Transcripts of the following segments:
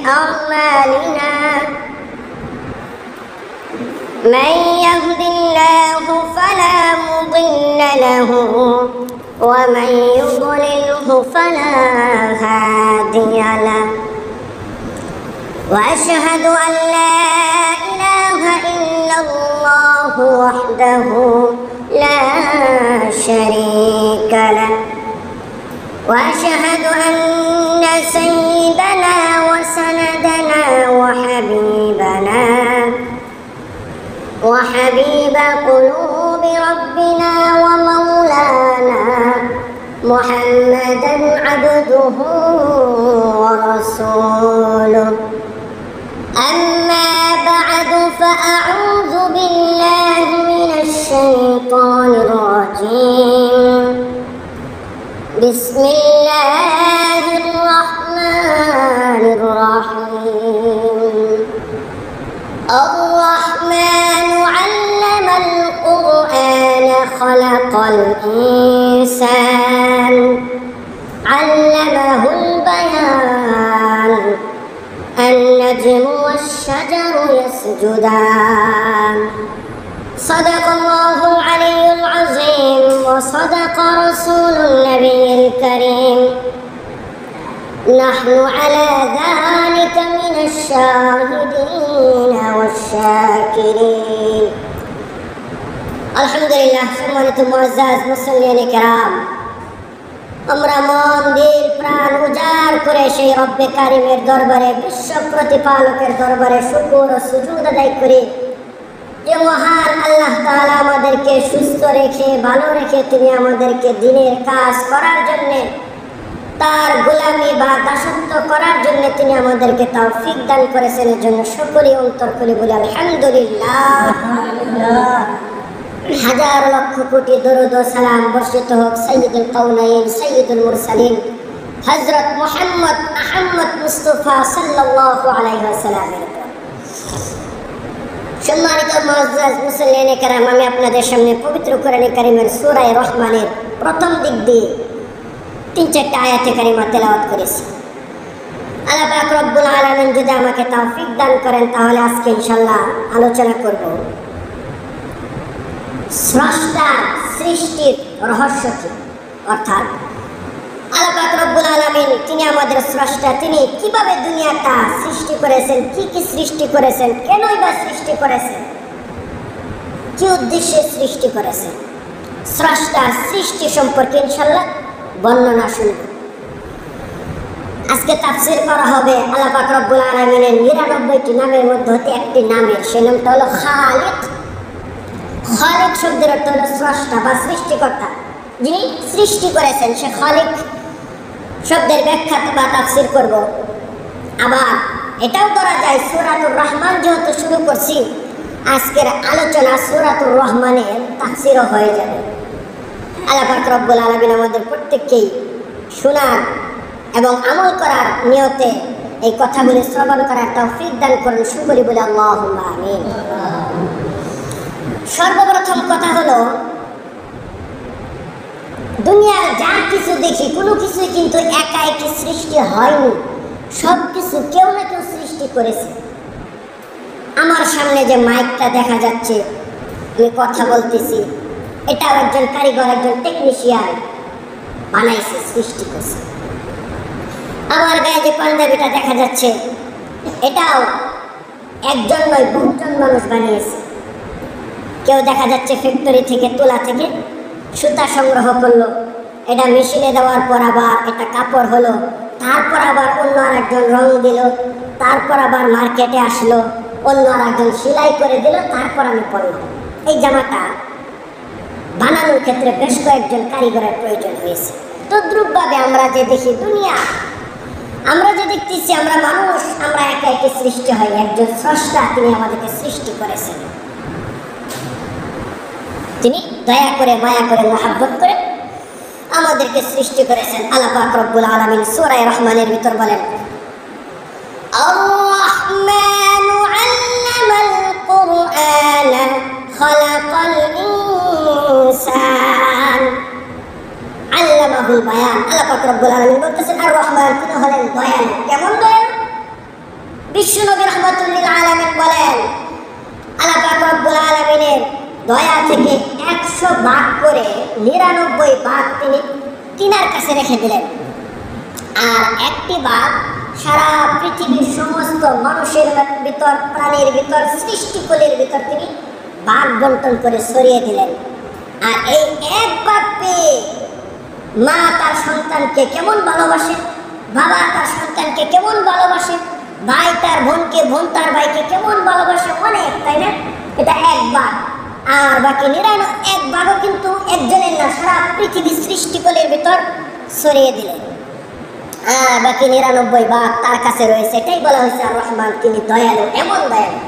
أعمالنا من يهد الله فلا مضل له ومن يضلله فلا هادي له وأشهد أن لا إله إلا الله وحده لا شريك له وأشهد أن سيدنا وسندنا وحبيب قلوب ربنا ومولانا محمدا عبده ورسوله أما بعد فأعوذ بالله من الشيطان الرجيم بسم الله الرحمن الرحيم الرحمن علم القرآن خلق الإنسان علمه البيان النجم والشجر يسجدان صدق الله العلي العظيم وصدق رسول النبي الكريم نحن على ذلك من الشاهدين والشاكرين الحمد لله সম্মানিত মুআজ্জাজ মুসল্লিয়ান কিরাম আমরা মন দিল প্রাণ উজাড় করে সেই রব্বে কারিমের দরবারে বিশ্ব প্রতিপালকের দরবারে শুকর ও সুজুদ আদায় করি যে মহান আল্লাহ তাআলা আমাদেরকে সুস্থ রেখে ভালো রেখে তিনি আমাদেরকে দ্বীনের কাজ করার জন্য তার গোলামি বা দাসত্ব করার জন্য তিনি আমাদেরকে তৌফিক দান করেছেন এর জন্য সকলেই অন্তর খুলে বলি আলহামদুলিল্লাহ হাজার লক্ষ কোটি দরুদ ও সালাম বর্ষিত হোক সাইয়্যিদুল কাউনাইন সাইয়্যিদুল মুরসালিন হযরত মুহাম্মদ আহমদ মুস্তাফা সাল্লাল্লাহু আলাইহি ওয়াসাল্লামের উপর। সম্মানিত মুআজ্জাজ মুসল্লিয়ান কিরাম আমি আপনাদের সামনে পবিত্র কোরআন কারীমের সূরা রহমানের প্রথম দিক দিয়ে 3-4টা আয়াতে কারিমা তেলাওয়াত করেছি। আল্লাহ পাক রব্বুল আলামিন যদি আমাকে তৌফিক দান করেন তাহলে আজকে ইনশাআল্লাহ আলোচনা করব স্রষ্টার সৃষ্টির রহস্য কি, অর্থাৎ আল্লাহ পাক রব্বুল আলামিন তিনি আমাদের স্রষ্টা, তিনি কিভাবে দুনিয়াটা সৃষ্টি করেছেন, কি কি সৃষ্টি করেছেন, কেনই বা সৃষ্টি করেছেন, কি উদ্দেশ্যে সৃষ্টি করেছেন, স্রষ্টার সৃষ্টি সম্পর্কে ইনশাআল্লাহ বর্ণনা শুনব। আজকে তাফসীর করা হবে আল্লাহ পাক রব্বুল আলামিনের 99টি নামের মধ্যে একটি নামের, সেই নামটা হলো খালিক। খালিক শব্দের অর্থ হলো স্রষ্টা বা সৃষ্টিকর্তা, যিনি সৃষ্টি করেছেন সে খালিক শব্দের ব্যাখ্যা বা তাফসীর করব। আবার এটাও করা যায় সূরাতুর রহমান যেহেতু শুরু করছি আজকের আলোচনা সূরাতুর রহমানের তাফসীরও হয়ে যাবে। আল্লাহ পাক রব্বুল আলামিন আমাদের প্রত্যেককেই শোনার এবং আমল করার নিয়তে এই কথাগুলি শ্রবণ করার তৌফিক দান করুন, শুকরি বলে আল্লাহুম্মা আমিন। সর্বপ্রথম কথা হলো দুনিয়ার যা কিছু দেখি কোনো কিছুই কিন্তু একা একই সৃষ্টি হয়নি, সব কিছু কেউ না কেউ সৃষ্টি করেছে। আমার সামনে যে মাইকটা দেখা যাচ্ছে আমি কথা বলতেছি, এটাও একজন কারিগর একজন টেকনিশিয়ান বানাইছে, সৃষ্টি করছে। আমার গায়ে যে পাঞ্জাবিটা দেখা যাচ্ছে এটাও একজন নয় বহুজন মানুষ বানিয়েছে। কেউ দেখা যাচ্ছে ফ্যাক্টরি থেকে তোলা থেকে সুতা সংগ্রহ করলো, এটা মেশিনে দেওয়ার পর আবার এটা কাপড় হলো, তারপর আবার অন্য আরেকজন রং দিল, তারপর আবার মার্কেটে আসলো, অন্য আরেকজন সেলাই করে দিল, তারপর আমি পরলাম। এই জামাটা বানানোর ক্ষেত্রে বেশ কয়েকজন কারিগরের প্রয়োজন হয়েছে। তদ্রূপভাবে আমরা যে দেখি দুনিয়া, আমরা যে দেখতেছি আমরা মানুষ, আমরা একা একে সৃষ্টি হয়, একজন স্রষ্টা তিনি আমাদেরকে সৃষ্টি করেছেন। তিনি দয়া করে মায়া করে মহব্বত করে আমাদেরকে সৃষ্টি করেছেন। আল্লাহ পাক রব্বুল আলামিন সূরা রহমানের ভিতর বলেন আর-রাহমানু আল্লামাল কুরআনা খালাকাল ইনসান আল্লামাহুল বায়ান। আল্লাহ পাক রব্বুল আলামিন বলতেছেন আর রহমান তিনি হলেন দয়ালু। কেমন দয়ালু? বিশ্বনবী রাহমাতুল লিল আলামিন বলেন, আল্লাহ পাক রব্বুল আলামিনের দয়া থেকে 100 ভাগ করে 99 ভাগ তিনি তিনার কাছে রেখে দিলেন, আর একটি ভাগ সারা পৃথিবীর সমস্ত মানুষের ভিতর, প্রাণীর ভিতর, সৃষ্টিকুলের ভিতর তিনি ভাগ বন্টন করে ছড়িয়ে দিলেন। আর এই এক ভাগ পেয়ে মা তার সন্তানকে কেমন ভালোবাসে, বাবা তার সন্তানকে কেমন ভালোবাসে, ভাই তার বোনকে, বোন তার ভাইকে কেমন ভালোবাসে, অনেক, তাই না? এটা এক ভাগ। আর বাকি 99 ভাগও কিন্তু একজনের না, সারা পৃথিবীর সৃষ্টিকুলের ভিতর ছড়িয়ে দিলেন। আর বাকি 99 ভাগ তার কাছে রয়েছে। এটাই বলা হয়েছে আর রহমান, তিনি দয়ালু, এমন দয়ালু।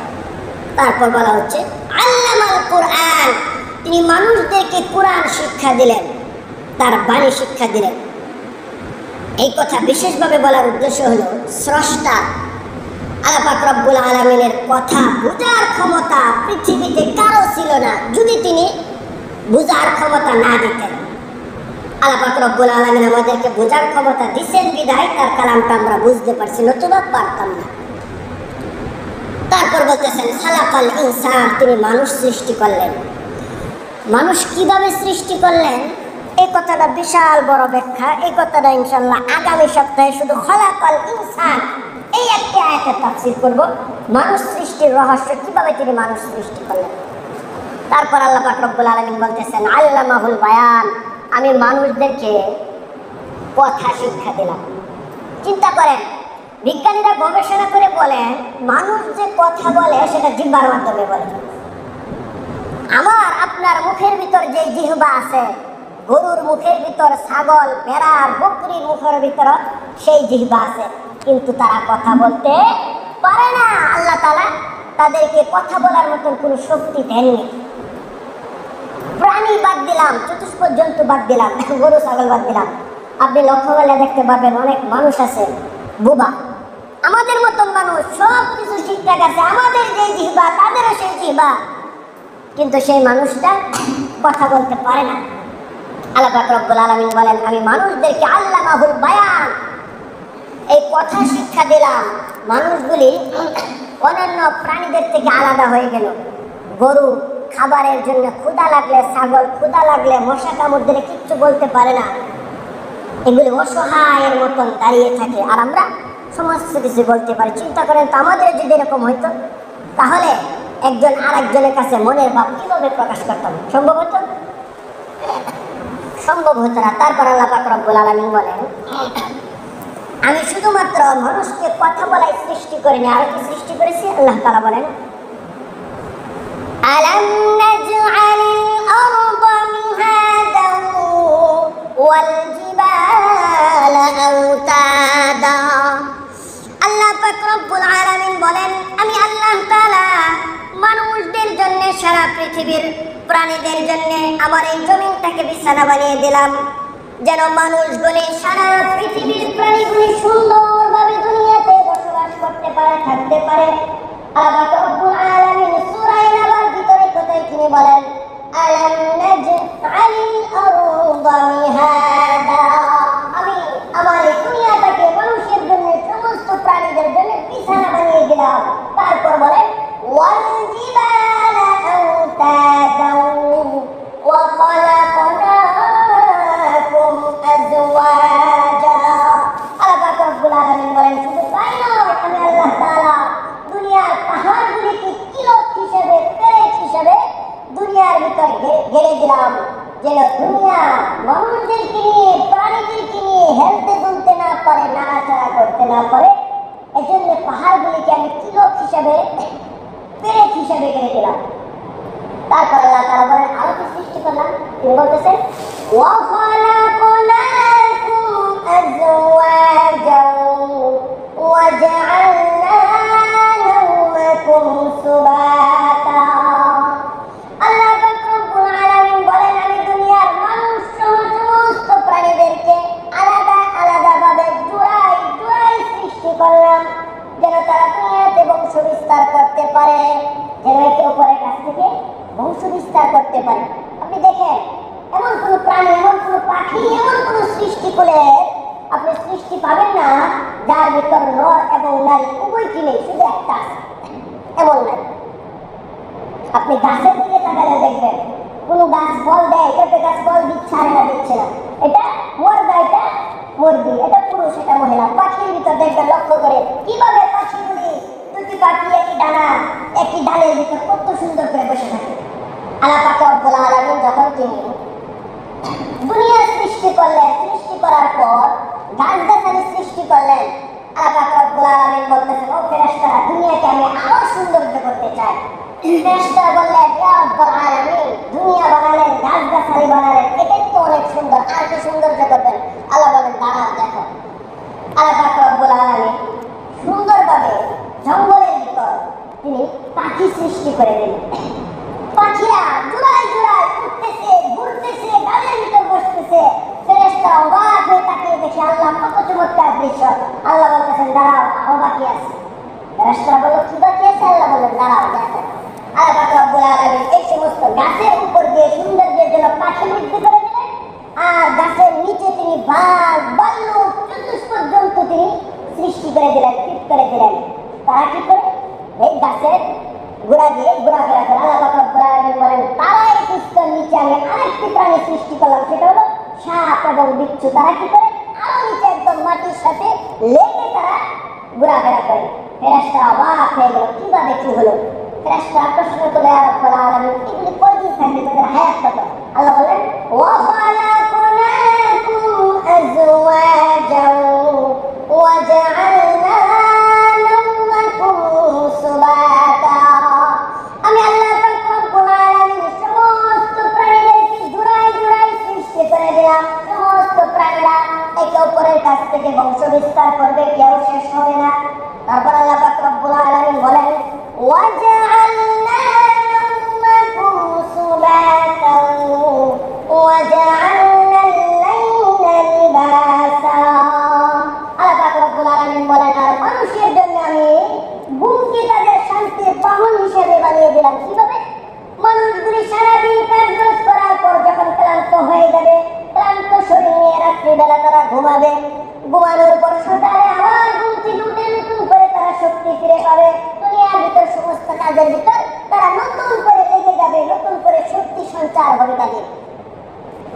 তারপর বলা হচ্ছে আল্লামাল কোরআন, তিনি মানুষদেরকে কোরআন শিক্ষা দিলেন, তার বাণী শিক্ষা দিলেন। এই কথা বিশেষভাবে বলার উদ্দেশ্য হলো, স্রষ্টা আল্লাহ পাক রব্বুল আলামিনের কথা বোঝার ক্ষমতা পৃথিবীতে কারো ছিল না যদি তিনি বোঝার ক্ষমতা না দিতেন। আল্লাহ পাক রব্বুল আলামিন আমাদেরকে বোঝার ক্ষমতা দিচ্ছেন বিধায় তার কালামটা আমরা বুঝতে পারছি, নতুবা পারতাম না। তারপর বলতেছেন খালাকাল ইনসান, তিনি মানুষ সৃষ্টি করলেন। মানুষ কিভাবে সৃষ্টি করলেন, এই কথাটা বিশাল বড় ব্যাখ্যা। এই কথাটা ইনশাআল্লাহ আগামী সপ্তাহে শুধু খালাকাল ইনসান এই একটি আয়াতে তাফসীর করব, মানুষ সৃষ্টির রহস্য, কিভাবে তিনি মানুষ সৃষ্টি করলেন। তারপর আল্লাহ পাক রব্বুল আলামিন বলতেছেন আল্লামাহুল বায়ান, আমি মানুষদেরকে কথা শিক্ষা দিলাম। চিন্তা করেন, বিজ্ঞানীরা গবেষণা করে বলেন মানুষ যে কথা বলে সেটা জিহ্বার মাধ্যমে বলে। আমার আপনার মুখের ভিতর যে জিহ্বা আছে, গরুর মুখের ভিতর, ছাগল, ভেড়া, বকরির মুখের ভিতর সেই জিহ্বা আছে, কিন্তু তারা কথা বলতে পারে না। আল্লাহ তাআলা তাদেরকে কথা বলার মতন কোনো শক্তি দেননি। প্রাণী বাদ দিলাম, চতুষ্পদ জন্তু বাদ দিলাম, গরু ছাগল বাদ দিলাম, আপনি লক্ষ্য করলে দেখতে পাবেন অনেক মানুষ আছে বোবা, আমাদের মতন মানুষ, সব কিছু ঠিকঠাক আছে, আমাদের যে জিহ্বা তাদেরও সেই জিহ্বা, কিন্তু সেই মানুষটা কথা বলতে পারে না। আল্লাহ পাক রব্বুল আলামিন বলেন আমি মানুষদেরকে আল্লামাহুল বায়ান, এই কথা শিক্ষা দিলাম। মানুষগুলি অন্যান্য প্রাণীদের থেকে আলাদা হয়ে গেল। গরু খাবারের জন্য ক্ষুধা লাগলে, ছাগল ক্ষুধা লাগলে মশা কামড় দিলে কিচ্ছু বলতে পারে না, এগুলি অসহায়ের মতন দাঁড়িয়ে থাকে, আর আমরা সমস্ত কিছু বলতে পারি। চিন্তা করেন তো, আমাদের যদি এরকম হইতো তাহলে একজন আর একজনের কাছে মনের ভাব কিভাবে প্রকাশ করতাম? সম্ভব হতো? সম্ভব হতো না। তারপর আল্লাহ পাক রব্বুল আলামিন বলেন আমি শুধুমাত্র মানুষকে কথা বলাই সৃষ্টি করিনি, আর কি সৃষ্টি করেছি? আল্লাহ তাআলা বলেন আলাম নাজআলিল আরদা মিহাদান ওয়াল জিবালা আওতাদা। আল্লাহ পাক রব্বুল আলামিন বলেন আমি আল্লাহ তাআলা মানুষদের জন্য, সারা পৃথিবীর প্রাণীদের জন্য আমার এই জমিনটাকে বিছানা বানিয়ে দিলাম, যেন মানুষগুলি, সারা পৃথিবীর প্রাণীগুলি সুন্দরভাবে দুনিয়াতে বসবাস করতে পারে, থাকতে পারে। আল্লাহ রব্বুল আলামিন সূরা নাবার ভিতরে কোথায় তিনি বলেন আলাম নাজআলিল আরদা মিহাদা, আমি আমার এই দুনিয়াটাকে মানুষের জন্য, সমস্ত প্রাণীদের জন্য বিছানা বানিয়ে দিলাম। তারপর বলেন ওয়াল জিবালা আওতাদা ওয়া খালাকনাকুম আজওয়াজা। আল্লাহ রাব্বুল আলামিন বলেন শুধু তাই নয়, আমি আল্লাহ তাআলা দুনিয়ার পাহাড়গুলিকে কিলোট হিসেবে, পেরেক হিসেবে দুনিয়ার ভিতর ঘেরে দিলাম, যেন দুনিয়া মানুষদেরকে নিয়ে, প্রাণীদেরকে নিয়ে হেলতে দুলতে না পারে, নাড়াচাড়া করতে না পারে। এজন্য পাহাড়গুলিকে আমি কিলোট হিসেবে, পেরেক হিসেবে ঘেরে দিলাম। তারপর আল্লাহ তাআলা বলেন আরো কি সৃষ্টি করলাম? তিনি বলতেছেন ওয়া খালাকনাকুম আজওয়াজা ওয়া জাআলনা নাওমাকুম সুবাতা। আল্লাহ পাক রব্বুল আলামিন বলেন আমি দুনিয়ার মানুষ সমস্ত প্রাণীদেরকে আলাদা আলাদা ভাবে জোড়ায় জোড়ায় সৃষ্টি করলাম, যেন তারা দুনিয়াতে বংশ বিস্তার করতে পারে, যেন একে অপরের কাছ থেকে বংশ বিস্তার করতে পারে। আপনি দেখেন এমন কোনো প্রাণী, এমন কোনো পাখি, এমন কোনো সৃষ্টি করে আপনি সৃষ্টি পাবেন না যার ভিতর নর এবং নারী উভয়টি নেই, শুধু একটা আছে, এমন নাই। আপনি গাছের দিকে তাকালে দেখবেন কোন গাছ ফল দেয়, এটাতে গাছ ফল দিচ্ছে আর এটা দিচ্ছে না, এটা মুরগা, এটা মুরগি, এটা পুরুষ, এটা মহিলা। পাখির ভিতর দেখবেন লক্ষ্য করে কিভাবে পাখিগুলি দুটি পাখি একই ডানা একই ডালের ভিতর কত সুন্দর করে বসে থাকে। আল্লাহ পাক রব্বুল আলামিন যখন তিনি দুনিয়া সৃষ্টি করলেন, সৃষ্টি করার পর গাছ-গাছালি সৃষ্টি করলেন, আল্লাহ পাক রব্বুল আলামিন বলতেছেন, ও ফেরেশতারা, দুনিয়াকে আমি আরো সৌন্দর্য করতে চাই। ফেরেশতারা বললেন, ইয়া রব্বুল আলামিন, দুনিয়া বানালেন, গাছ-গাছালি বানালেন, এটাই তো অনেক সুন্দর, আর কি সৌন্দর্য করবেন? আল্লাহ বলেন, দাঁড়াও দেখো। আল্লাহ পাক রব্বুল আলামিন সুন্দরভাবে জঙ্গলের ভিতর তিনি পাখি সৃষ্টি করে দিলেন। পাখিরা জোড়ায় জোড়ায় উঠতেছে, ঘুরতেছে, ডালের ভিতর বসতেছে। ফেরেশতা অবাক হয়ে তাকিয়ে দেখে, আল্লাহ কত চমৎকার দৃশ্য। আল্লাহ বলতেছেন, দাঁড়াও, আরো বাকি আছে। ফেরেশতা বলল, কি বাকি আছে? আল্লাহ বললেন, দাঁড়াও দেখো। আল্লাহ পাক রব্বুল আলামিন এই সমস্ত গাছের উপর দিয়ে সৌন্দর্যের জন্য পাখি বৃদ্ধি করে দিলেন, আর গাছের নিচে তিনি বাঘ, ভাল্লুক, চতুষ্পদ জন্তু তিনি সৃষ্টি করে দিলেন, ফিট করে দিলেন। তারা কি করে? এই গাছের গোড়া দিয়ে ঘোরাফেরা করে। আল্লাহ পাক রব্বুল আলামিন বলেন, তারাই পুষ্কর নিচে আমি আরেকটি প্রাণী সৃষ্টি করলাম, সেটা হলো সাপ এবং বিচ্ছু। তারা কি করে? আরো নিচে একদম মাটির সাথে লেগে তারা ঘোরাফেরা করে। ফেরেশতা অবাক হয়ে গেল, কিভাবে কি হলো? ফেরেশতা প্রশ্ন করে, ইয়া রব্বুল আলামিন, এগুলি কয়দিন থাকবে, তাদের হায়াত কত? আল্লাহ বলেন, ওয়া খালাকনাকুম আজওয়াজান ওয়া জাআলনা নাওমাকুম সুবাতা। আমি আল্লাহ পাক রব্বুল আলামিন সমস্ত প্রাণীদেরকে জোড়ায় জোড়ায় সৃষ্টি করে দিলাম। সমস্ত প্রাণীরা একে অপরের কাছ থেকে বংশ বিস্তার করবে, কেউ শেষ হবে না। তারপর আল্লাহ পাক রব্বুল আলামিন বলেন, ওয়া জাআলনা নাওমাকুম সুবাতান ওয়া জাআলনা আল-লাইলা লিবাসা। আল্লাহ পাক রব্বুল আলামিন বলেন, আর মানুষের জন্য আমি ঘুমকে তাদের শান্তির বাহন হিসেবে বানিয়ে দিলাম। কিভাবে? মানুষগুলি সারাদিন কাজ করার পর যখন ক্লান্ত হয়ে যাবে, ক্লান্ত শরীর নিয়ে রাত্রিবেলা তারা ঘুমাবে, ঘুমানোর পর সকালে আবার ঘুম থেকে উঠে নতুন করে তারা শক্তি ফিরে পাবে। দুনিয়ার ভিতর সমস্ত কাজের ভিতর তারা নতুন করে লেগে যাবে, নতুন করে শক্তি সঞ্চার হবে তাদের।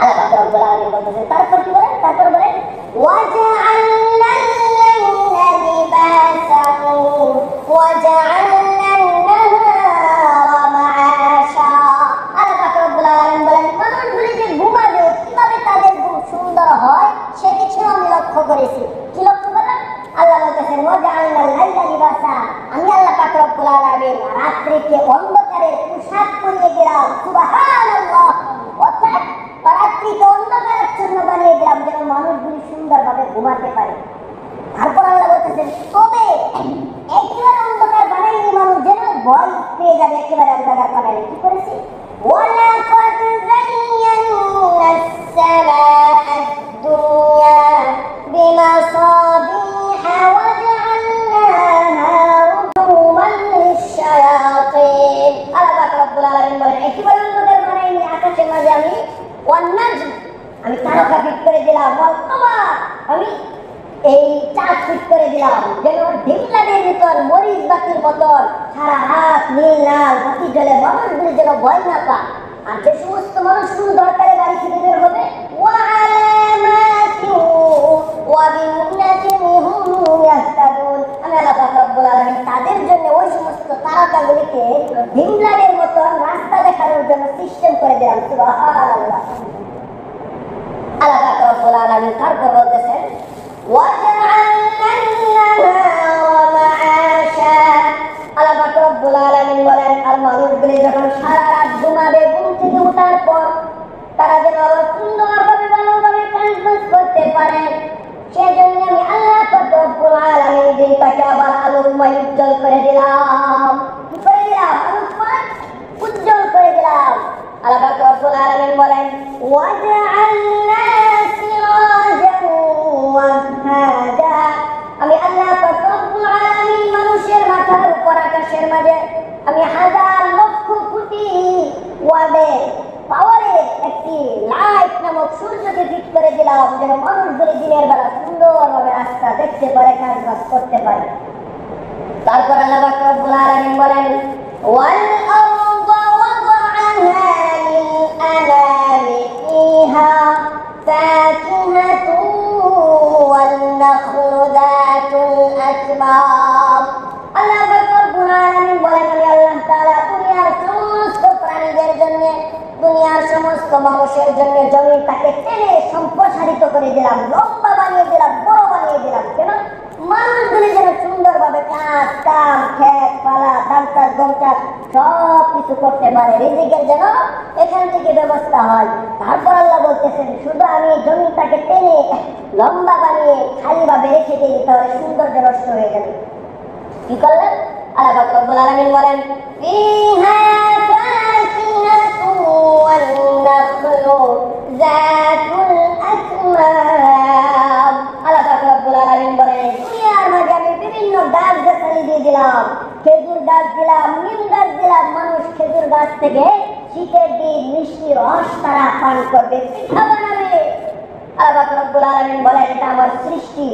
আল্লাহ পাক রব্বুল আলামিন বলতেছেন, তারপর কি বলেন? তারপর বলেন, ওয়া জাআলনা আল-লাইলা লিবাসান ওয়া জাআলনা আন-নাহারা মাআশা। আল্লাহ পাক রব্বুল আলামিন বলেন, মানুষগুলি যে ঘুমাবে, কিভাবে তাদের ঘুম সুন্দর হয় সে কিছু আমি লক্ষ্য করেছি। কি লক্ষ্য করলাম? আল্লাহ বলতেছেন, ওয়া জাআলনা আল-লাইলা লিবাসা। আমি আল্লাহ পাক রব্বুল আলামিন রাত্রিকে অন্ধকারের পোশাক পরিয়ে দিলাম। সুবহানাল্লাহ। অর্থাৎ রাত্রিকে অন্ধকারাচ্ছন্ন বানিয়ে দিলাম যেন মানুষগুলি সুন্দরভাবে ঘুমাতে পারে। তারপর আল্লাহ বলতেছেন, তবে একেবারে অন্ধকার বানাইনি, মানুষ যেন ভয় পেয়ে যাবে, একেবারে অন্ধকার বানাইনি। কি করেছি? ওয়ালাকাদ যায়্যানা আস-সামাআ আদ-দুনিয়া বিমাসাবিহা ওয়া জাআলনাহা রুজুমান লিশ-শায়াতিন। আল্লাহ পাক রব্বুল আলামিন বলেন, একেবারে অন্ধকার বানাইনি, আকাশের মাঝে আমি আমি তারকা ফিট করে দিলাম, আমি এই চাঁদ ফিট করে দিলাম যেন ঢিমলাদের ভিতর মরিচ বাতির মতন সারা রাত নীল লাল বাতি জ্বলে, মানুষগুলি যেন ভয় না পায়। আর যে সমস্ত মানুষ শুধু দরকারে বাড়ি থেকে বের হবে, আমি আল্লাহ পাক রব্বুল আলামিন তাদের জন্য ওই সমস্ত তারকাগুলিকে ঢিমলাদের মতন রাস্তা দেখানোর জন্য সিস্টেম করে দিলাম। সুবহানাল্লাহ। আল্লাহ পাক রব্বুল আলামিন তারপর বলতেছেন, ওয়া জাআলনা আন-নাহারা মাআশা। আল্লাহ পাক রব্বুল আলামিন বলেন, আর মানুষগুলি যখন সারা রাত ঘুমাবে, ঘুম থেকে ওঠার পর তারা যেন আবার সুন্দরভাবে ভালোভাবে কাজ করতে পারে, সেজন্য আমি আল্লাহ পাক রব্বুল আলামিন দিনটাকে আবার আলোকময় উজ্জ্বল করে দিলাম। কি করে দিলাম? আলোকময় উজ্জ্বল করে দিলাম। আল্লাহ পাক রব্বুল আলামিন বলেন, ওয়া জাআলনা সিরাজান ওয়াহাজা। আমি আল্লাহ পাক রব্বুল আলামিন মানুষের মাথার উপর আকাশের মাঝে আমি হাজার লক্ষ কোটি ওয়াটের পাওয়ারের একটি লাইট নামক সূর্যকে ফিট করে দিলাম যেন মানুষগুলি দিনের বেলা সুন্দর সুন্দরভাবে রাস্তা দেখতে পারে, কাজ করতে পারে। তারপর আল্লাহ পাক রব্বুল আলামিন বলেন ওয়াল আরদা ওয়াদাআহা লিল-আনামি ফিহা ফাকিহাতুন ওয়ান নাখলু যাতুল আকমাম। আল্লাহ পাক রব্বুল আলামিন বলেন আমি আল্লাহ তাআলা দুনিয়ার সমস্ত প্রাণীদের জন্য, দুনিয়ার সমস্ত মানুষের জন্য জমিটাকে টেনে সম্প্রসারিত করে দিলাম, লম্বা বানিয়ে দিলাম, বড় বানিয়ে দিলাম। কেন? মানুষগুলি যেন সুন্দরভাবে কাজ কাম, খেত পালা, ধান চাষ, গম চাষ সব কিছু করতে পারে, রিজিকের যেন এখান থেকে ব্যবস্থা হয়। তারপর আল্লাহ বলতেছেন শুধু আমি জমিটাকে টেনে লম্বা বানিয়ে খালিভাবে রেখে দিই, তাহলে সৌন্দর্য নষ্ট হয়ে যাবে। কি করলেন? আল্লাহ পাক রব্বুল আলামিন বলেন ফিহা ফাকিহাতুন ওয়ান নাখলু যাতুল আকমাম। আল্লাহ পাক রব্বুল আলামিন বলেন দুনিয়ার মাঝে আমি বিভিন্ন গাছ গাছালি দিয়ে দিলাম, খেজুর গাছ দিলাম, নিম গাছ দিলাম। মানুষ খেজুর গাছ থেকে শীতের দিন মিষ্টি রস তারা পান করবে, পিঠা বানাবে। আল্লাহ পাক রব্বুল আলামিন বলেন এটা আমার সৃষ্টি।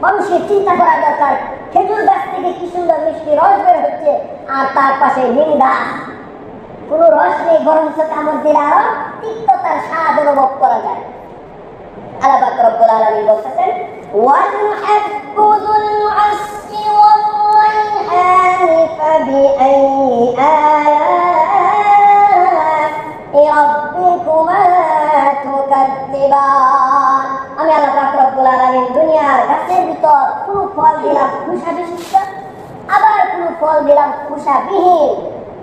মানুষের চিন্তা করা দরকার, খেজুর গাছ থেকে কি সুন্দর মিষ্টি রস বের হচ্ছে, আর তার পাশে নিম গাছ, কোনো রস নেই, বরঞ্চ কামড় দিলে আরো তিক্ততার স্বাদ অনুভব করা যায়। আল্লাহ পাক রব্বুল আলামিন বলতেছেন ওয়াল হাব্বুল আসফি ওয়াল রাইহানি ফাবিআইয়ি আলা'i রাব্বিকুমা তুকাজ্জিবান। আমি আল্লাহ পাক রব্বুল আলামিন দুনিয়ার গাছের ভিতর কোনো ফল দিলাম খোসা বিশিষ্ট, আবার কোনো ফল দিলাম খোসা বিহীন।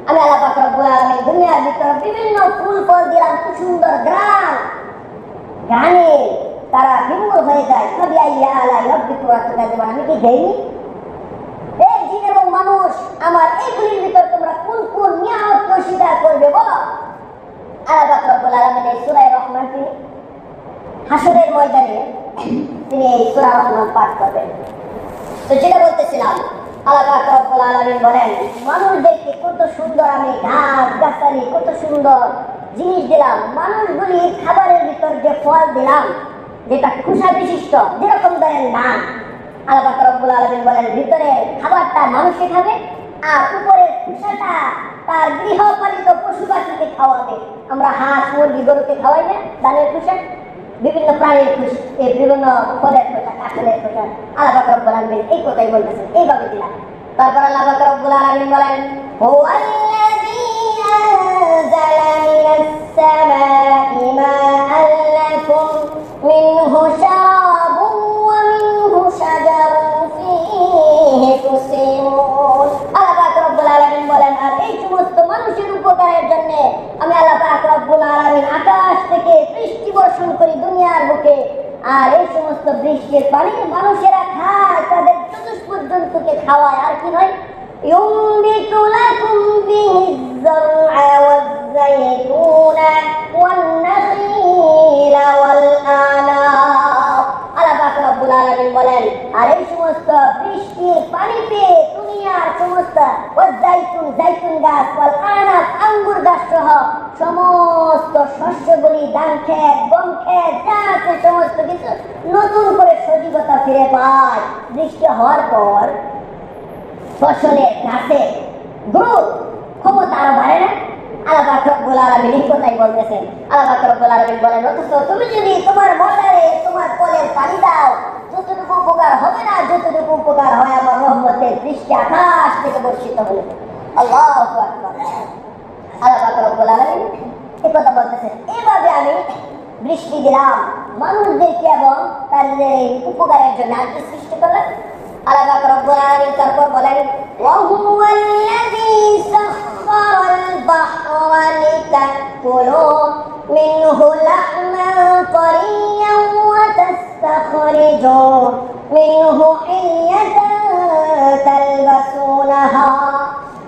আমি আল্লাহ পাক রব্বুল আলামিন দুনিয়ার ভিতর বিভিন্ন ফুল ফল দিলাম, খুব সুন্দর ঘ্রাণ, ঘ্রাণে তারা বিমূঢ় হয়ে যায়। ফাবিআইয়ি আলা'i রাব্বিকুমা তুকাজ্জিবান। আমি কি দেইনি? এই জিন এবং মানুষ আমার এইগুলির ভিতর তোমরা কোন কোন নিয়ামতকে অস্বীকার করবে বলো? আল্লাহ পাক রব্বুল আলামিন এই সূরা রহমান তিনি হাসরের ময়দানে তিনি এই সূরা রহমান পাঠ করবেন। তো যেটা বলতেছিলাম, আল্লাহ পাক রব্বুল আলামিন বলেন মানুষদেরকে কত সুন্দর আমি গাছ গাছালি কত সুন্দর জিনিস দিলাম, মানুষগুলির খাবারের ভিতর যে ফল দিলাম যেটা খোসা বিশিষ্ট, যেরকম ধরেন ধান, আল্লাহ পাক রব্বুল আলামিন বলেন ভিতরে খাবারটা মানুষে খাবে আর উপরের খোসাটা তার গৃহপালিত পশু পাখিকে খাওয়াবে। আমরা হাঁস মুরগি গরুকে খাওয়াই না ধানের খোসা, বিভিন্ন প্রাণীর খোসা, বিভিন্ন ফলের খোসা, কাঁঠালের খোসা। আল্লাহ পাক রব্বুল আলামিন এই কথাই বলতেছেন, এইভাবে দিলাম। তারপর আল্লাহ পাক রব্বুল আলামিন বলেন হুয়াল্লাযী আনজালা মিনাস সামাই মাআন লাকুম মিনহু শারাবুন ওয়া মিনহু শাজারুন ফীহি তুসিমুন। আল্লাহ পাক রব্বুল আলামিন বলেন আর এই সমস্ত মানুষের উপকারের জন্য আমি আল্লাহ পাক রব্বুল আলামিন আকাশ থেকে বৃষ্টি বর্ষণ করি দুনিয়ার বুকে, আর এই সমস্ত বৃষ্টির পানি মানুষেরা খায়, তাদের চতুষ্পদ জন্তুকে খাওয়ায়। আর কি নয় ইউমবিতু লাকুম বিহিজ-যারআ ওয়াজ-যাইতুনা ওয়ান-নাখীলা ওয়াল-আনাব। আল্লাহ পাক রব্বুল আলামিন বলেন আর এই সমস্ত বৃষ্টির পানিতে দুনিয়ার সমস্ত ওয়াজ-যাইতুন জাইতুন গাছ, ওয়াল-আনাব আঙ্গুর গাছ সহ সমস্ত শস্যগুলি, ধান ক্ষেত, গম ক্ষেত যা আছে সমস্ত কিছু নতুন করে সজীবতা ফিরে পায়। বৃষ্টি হওয়ার পর ফসলের গাছের গ্রোথ ক্ষমতা আরো বাড়ে না? আল্লাহ পাক রব্বুল আলামিন এই কথাই বলতেছেন। আল্লাহ পাক রব্বুল আলামিন বলেন অথচ তুমি যদি তোমার মোটরে তোমার কলের পানি দাও যতটুকু উপকার হবে না যতটুকু উপকার হয় আমার রহমতের বৃষ্টি আকাশ থেকে বর্ষিত হলে। আল্লাহু আকবার। আল্লাহ পাক রব্বুল আলামিন এই কথা বলতেছেন এইভাবে আমি বৃষ্টি দিলাম মানুষদেরকে এবং তাদের এই উপকারের জন্য। আর কি সৃষ্টি করলাম? আল্লাহ পাক রব্বুল আলামিন তারপর বলেন ওয়া হুয়াল্লাযী সাখখারাল বাহরা লিতাকুলু মিনহু লাহমান তারিয়্যান ওয়া তাস্তাখরিজু মিনহু হিল্যাতান তালবাসুনাহা।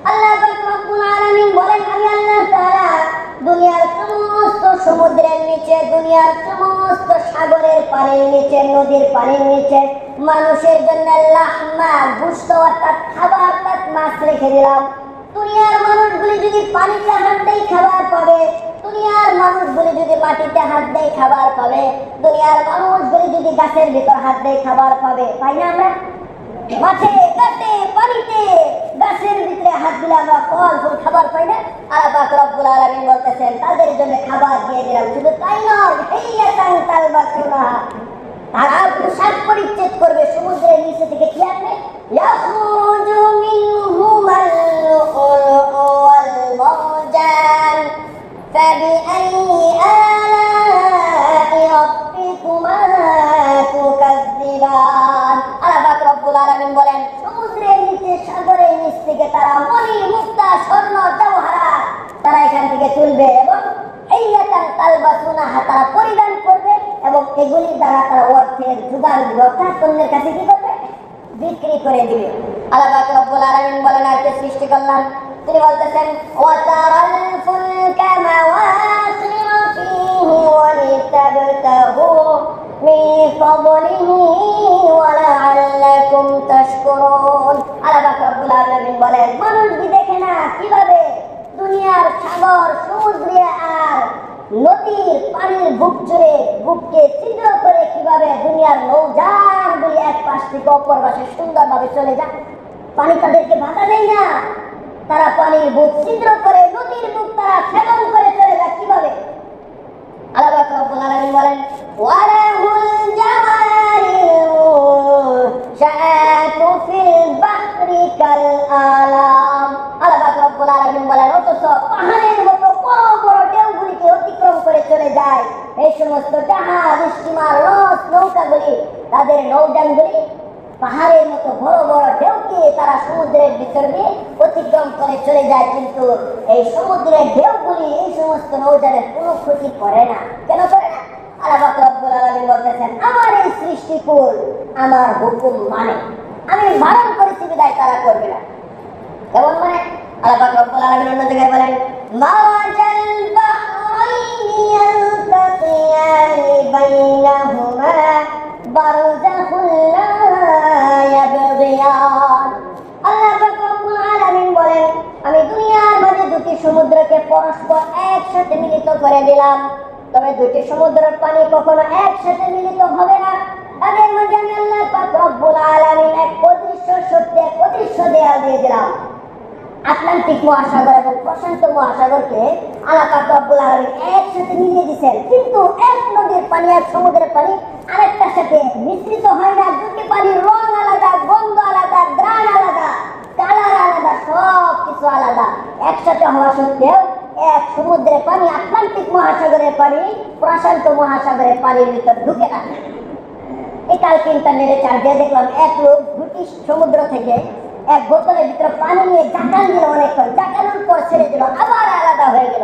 আল্লাহ পাক রব্বুল আলামিন বলেন আমি আল্লাহ তাআলা দুনিয়ার সমস্ত সমুদ্রের নিচে, দুনিয়ার সমস্ত সাগরের পানির নিচে, নদীর পানির নিচে মানুষের জন্য লাহমা গোশত অর্থাৎ খাবার অর্থাৎ মাছ রেখে দিলাম। দুনিয়ার মানুষগুলি যদি পানি চাহানতেই খাবার পাবে তো দুনিয়ার মানুষগুলি যদি মাটিতে হাত দেয় খাবার পাবে, দুনিয়ার মানুষগুলি যদি গাছের ভিতর হাত দেয় খাবার পাবে, পাই না আমরা? মাঠে ঘাটে পানিতে গাছের ভিতরে হাত দিলে আমরা ফল ফুল খাবার পাই না? আল্লাহ পাক রব্বুল আলামিন বলতেছেন তাদের জন্য খাবার দিয়ে দিলাম। শুধু তাই নয়, হাইয়াতান তালবাসুনা, তারা পোশাক পরিচ্ছেদ করবে, সমুদ্রের নিচে থেকে কি আসবে? ইয়াখরুজু মিনহুমাল লুউলুউ ওয়াল মারজান ফাবিআইয়ি আলাই রাব্বিকুমা তুকাযযিবান। আল্লাহ পাক রব্বুল আলামিন বলেন সমুদ্রের নিচে, সাগরের নিচ থেকে তারা মণি মুক্তা স্বর্ণ জওহরাত তারা এখান থেকে তুলবে এবং হাইয়াতান তালবাসুনাহা তারা পরিধান করবে এবং এগুলির দ্বারা তারা অর্থের জোগাড় দিবে, অর্থাৎ অন্যের কাছে কি করবে? বিক্রি করে দিবে। আল্লাহ পাক রব্বুল আলামিন বলেন আর কে সৃষ্টি করলাম? তিনি বলতেছেন ওয়াতারাল ফুলকা মাওয়াখিরা ফীহি ওয়া লিতাবতাগু মিন ফাদলিহি ওয়া লাআল্লাকুম তাশকুরুন। আল্লাহ পাক রব্বুল আলামিন বলেন মানুষ কি দেখে না কিভাবে দুনিয়ার সাগর, সমুদ্রে আর নদীর পানির বুক জুড়ে বুককে ছিদ্র করে কিভাবে দুনিয়ার নৌযানগুলি এক পাশ থেকে অপর পাশে সুন্দরভাবে চলে যায়। পানি তাদেরকে বাধা দেয় না, তারা পানির বুক ছিদ্র করে নদীর বুক তারা সেবন করে চলে যায় কিভাবে? আল্লাহ পাক রব্বুল আলামিন বলেন ওয়ালাহুল জাওয়ারিল মুনশাআতু ফিল বাহরি কাল আলাম। আল্লাহ পাক রব্বুল আলামিন বলেন অথচ পাহাড়ের মতো বড় বড় ঢেউগুলিকে অতিক্রম করে চলে যায় এই সমস্ত জাহাজ, স্টিমার, লঞ্চ, নৌকাগুলি, তাদের নৌযানগুলি পাহাড়ের মতো বড় বড় ঢেউকে তারা সমুদ্রের ভিতর দিয়ে অতিক্রম করে চলে যায়, কিন্তু এই সমুদ্রের ঢেউগুলি এই সমস্ত নৌযানের কোনো ক্ষতি করে না। কেন করে না? আল্লাহ পাক রব্বুল আলামিন বলতেছেন আমার এই সৃষ্টিকুল আমার হুকুম মানে, আমি বারণ করেছি বিদায় তারা করবে না। কেমন মানে? আল্লাহ পাক রব্বুল আলামিন অন্য জায়গায় বলেন মারাজাল বাহরাইনি ইয়ালতাকিয়ানি বাইনাহুমা বারযাখুল লা ইয়াবগিয়ান। আল্লাহ পাক রব্বুল আলামিন বলেন আমি দুনিয়ার মাঝে দুটি সমুদ্রকে পরস্পর একসাথে মিলিত করে দিলাম, তবে দুটি সমুদ্রের পানি কখনো একসাথে মিলিত হবে না। তাদের মাঝে আমি আল্লাহ পাক রব্বুল আলামিন এক অদৃশ্য শক্তি, এক অদৃশ্য দেয়াল দিয়ে দিলাম। আটলান্টিক মহাসাগর এবং প্রশান্ত মহাসাগরকে আল্লাহ পাক রব্বুল আলামিন একসাথে মিলিয়ে দিয়েছেন, কিন্তু এক নদীর পানি এক সমুদ্রের পানি আরেকটার সাথে মিশ্রিত হয় না। দুটি পানির রং আলাদা, গন্ধ আলাদা, ঘ্রাণ আলাদা, কালার আলাদা, সব কিছু আলাদা। একসাথে হওয়া সত্ত্বেও এক সমুদ্রের পানি আটলান্টিক মহাসাগরের পানি প্রশান্ত মহাসাগরের পানির ভিতর ঢুকে না। এই কালকে ইন্টারনেটে চার্জ দিয়ে দেখলাম এক লোক ব্রিটিশ সমুদ্র থেকে এক বোতলের ভিতরে পানি নিয়ে জাকান দিল, অনেকক্ষণ জাকানোর পর ছেড়ে দিল, আবার আলাদা হয়ে গেল।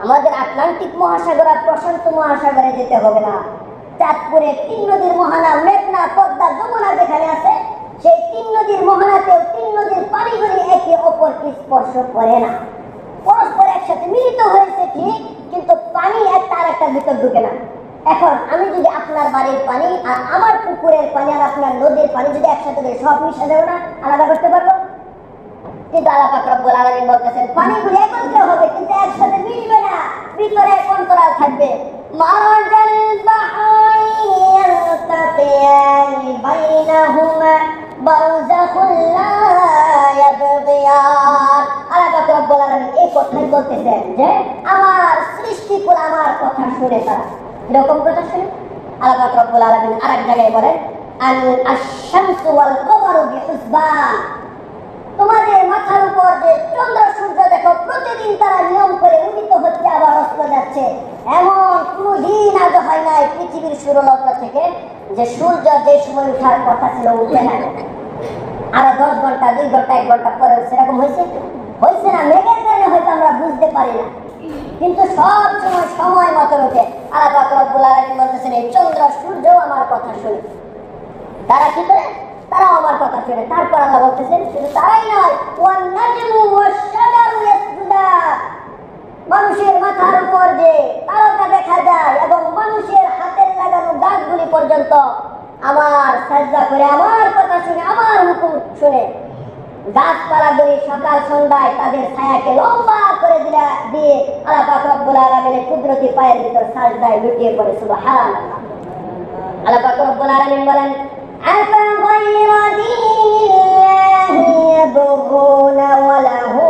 আমাদের আটলান্টিক মহাসাগর আর প্রশান্ত মহাসাগরে যেতে হবে না। চাঁদপুরে তিন নদীর মোহনা, মেঘনা, পদ্মা, যমুনা যেখানে আছে সেই তিন নদীর মোহনাতেও তিন নদীর পানিগুলি একে অপরকে স্পর্শ করে না, পরস্পর একসাথে মিলিত হয়েছে ঠিক, কিন্তু পানি একটা আর একটার ভিতর ঢুকে না। এখন আমি যদি আপনার বাড়ির পানি আর আমার পুকুরের পানি আর আপনার নদীর পানি যদি একসাথে দেয়, সব মিশে দেবো না? আলাদা করতে পারবো? কিন্তু আল্লাহ পাক রব্বুল আলামিন বলতেছেন পানিগুলি একত্রে হবে কিন্তু একসাথে মিশবে না, ভিতরে অন্তরাল থাকবে। মারাজাল বাহরাইনি ইয়ালতাকিয়ানি বাইনাহুমা বারযাখুল লা ইয়াবগিয়ান। আল্লাহ পাক রব্বুল আলামিন এই কথাই বলতেছেন যে আমার সৃষ্টিকুল আমার কথা শুনে তারা এরকম কথা শুনে। আল্লাহ পাক রব্বুল আলামিন আরেক জায়গায় বলেন আশ-শামসু ওয়াল কমারু বিহুসবান। তোমাদের মাথার উপর যে চন্দ্র সূর্য দেখো প্রতিদিন তারা নিয়ম করে উদিত হচ্ছে আবার অস্ত যাচ্ছে, এমন কোনো দিন আজ হয় নাই পৃথিবীর সূর্যলগ্ন থেকে যে সূর্য যে সময় উঠার কথা ছিল উঠে না, আরো 10 ঘন্টা 2 ঘন্টা 1 ঘন্টা পরে সেরকম হয়েছে না। মেঘের কারণে হয়তো আমরা বুঝতে পারি না, কিন্তু সব সময় সময় মতো ওঠে। আল্লাহ পাক রব্বুল আলামিন বলতেছেন এই চন্দ্র সূর্য আমার কথা শুনে। তারা কি করে? তারাও আমার কথা শুনে। তারপর আল্লাহ বলতেছেন শুধু তারাই নয়, ওয়ান নাজমু ওয়াশ-শাজারু ইয়াসজুদান। মানুষের মাথার উপর যে তারকা দেখা যায় এবং মানুষের হাতের লাগানো গাছগুলি পর্যন্ত আমার সাজদা করে আমার কথা শুনে, আমার হুকুম শুনে। গাছপালাগুলি সকাল সন্ধ্যায় তাদের ছায়াকে লম্বা করে দিয়ে আল্লাহ পাক রব্বুল আলামিনের কুদরতি পায়ের ভিতর সাজদায় লুটিয়ে পড়ে। সুবহানাল্লাহ। আল্লাহ পাক রব্বুল আলামিন বলেন আফা গায়রা দীনিল্লাহি ইয়াবগুনা ওয়া লাহু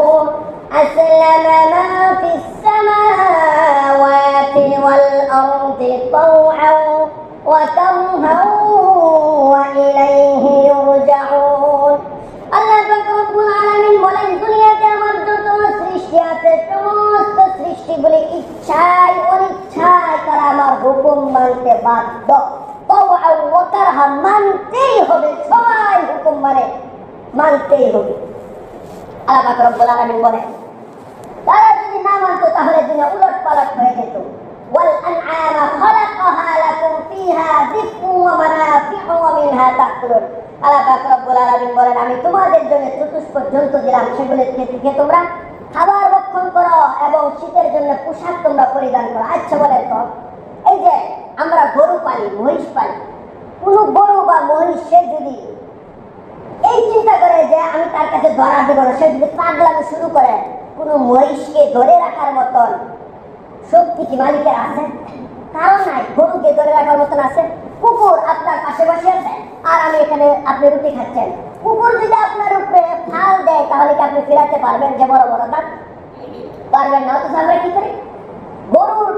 আসলামা মা ফিস সামাওয়াতি ওয়াল আরদি তাওআন ওয়া কারহান ওয়া ইলাইহি ইরজাউন। আল্লাহ পাক রব্বুল আলামিন বলেন দুনিয়াতে আমার যত সৃষ্টি আছে সমস্ত সৃষ্টিগুলি ইচ্ছায় অনিচ্ছায় তারা আমার হুকুম মানতে বাধ্য। মানতেই হবে, সবাই হুকুম মানে মানতেই হবে। আল্লাহ পাক রব্বুল আলামিন বলেন তারা যদি না মানতো তাহলে দুনিয়া উলট পালট হয়ে যেত। ওয়াল আনআমা খালাকাহা লাকুম ফিহা দিফউন ওয়া মানাফিউ ওয়া মিনহা তাকুলুন। আল্লাহ পাক রব্বুল আলামিন বলেন আমি তোমাদের জন্য চতুষ্পদ জন্তু দিলাম, সেগুলো থেকে তোমরা খাবার ভক্ষণ করো এবং শীতের জন্য পোশাক তোমরা পরিধান করো। আচ্ছা বলেন তো, এই যে আমরা গরু পালি, মহিষ পালি, কোন গরু বা মহিষ সে যদি এই চিন্তা করে যে আমি তার কাছে ধরা দেব না, সে যদি পাগলামি শুরু করে, কোন মহিষকে ধরে রাখার মতন শক্তি কি মালিকের আছে? কারণ নাই। গরুকে ধরে রাখার মতন আছে? কুকুর আপনার আশেপাশে আছে আর আমি এখানে আপনি রুটি খাচ্ছেন, কুকুর যদি আপনার উপরে ফাল দেয় তাহলে কি আপনি ফিরাতে পারবেন? যে বড় বড় দাঁত পারবেন না। অথচ আমরা কি করি? গরুর